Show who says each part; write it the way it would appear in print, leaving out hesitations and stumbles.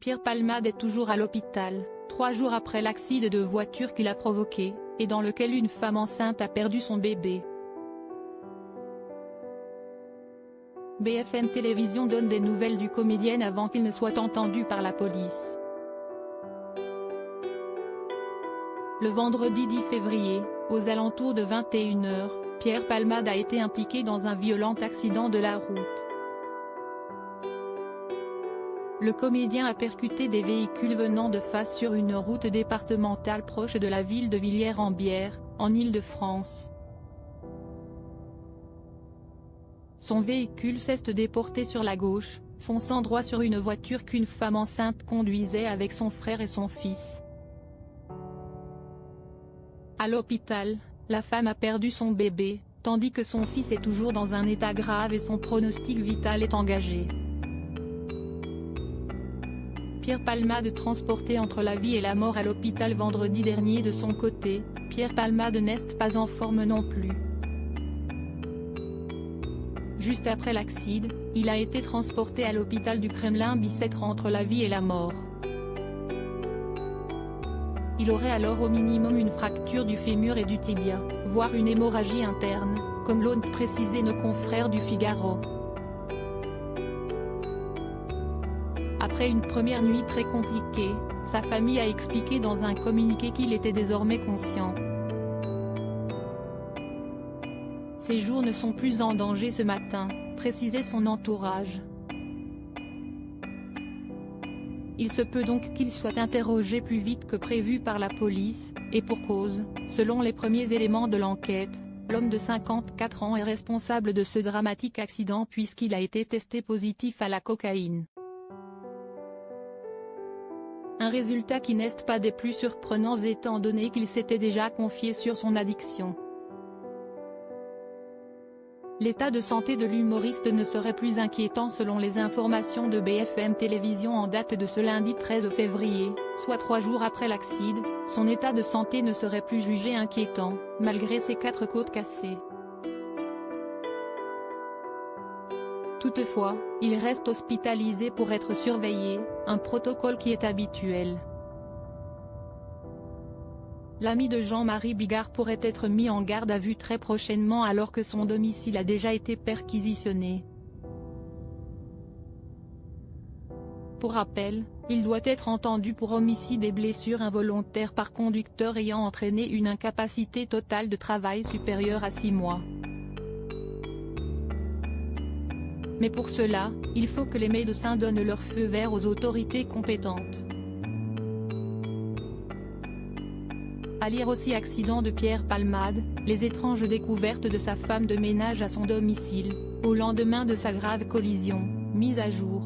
Speaker 1: Pierre Palmade est toujours à l'hôpital, 3 jours après l'accident de voiture qu'il a provoqué, et dans lequel une femme enceinte a perdu son bébé. BFM Télévision donne des nouvelles du comédien avant qu'il ne soit entendu par la police. Le vendredi 10 février, aux alentours de 21 h, Pierre Palmade a été impliqué dans un violent accident de la route. Le comédien a percuté des véhicules venant de face sur une route départementale proche de la ville de Villiers-en-Bière, en Île-de-France. Son véhicule s'est déporté sur la gauche, fonçant droit sur une voiture qu'une femme enceinte conduisait avec son frère et son fils. À l'hôpital, la femme a perdu son bébé, tandis que son fils est toujours dans un état grave et son pronostic vital est engagé. Pierre Palmade transporté entre la vie et la mort à l'hôpital vendredi dernier. De son côté, Pierre Palmade n'est pas en forme non plus. Juste après l'accident, il a été transporté à l'hôpital du Kremlin-Bicêtre entre la vie et la mort. Il aurait alors au minimum une fracture du fémur et du tibia, voire une hémorragie interne, comme l'ont précisé nos confrères du Figaro. Après une première nuit très compliquée, sa famille a expliqué dans un communiqué qu'il était désormais conscient. Ses jours ne sont plus en danger ce matin, précisait son entourage. Il se peut donc qu'il soit interrogé plus vite que prévu par la police, et pour cause, selon les premiers éléments de l'enquête, l'homme de 54 ans est responsable de ce dramatique accident puisqu'il a été testé positif à la cocaïne. Un résultat qui n'est pas des plus surprenants étant donné qu'il s'était déjà confié sur son addiction. L'état de santé de l'humoriste ne serait plus inquiétant selon les informations de BFM Télévision en date de ce lundi 13 février, soit 3 jours après l'accident. Son état de santé ne serait plus jugé inquiétant, malgré ses 4 côtes cassées. Toutefois, il reste hospitalisé pour être surveillé, un protocole qui est habituel. L'ami de Jean-Marie Bigard pourrait être mis en garde à vue très prochainement alors que son domicile a déjà été perquisitionné. Pour rappel, il doit être entendu pour homicide et blessure involontaire par conducteur ayant entraîné une incapacité totale de travail supérieure à 6 mois. Mais pour cela, il faut que les médecins donnent leur feu vert aux autorités compétentes. À lire aussi accident de Pierre Palmade, les étranges découvertes de sa femme de ménage à son domicile, au lendemain de sa grave collision, mise à jour.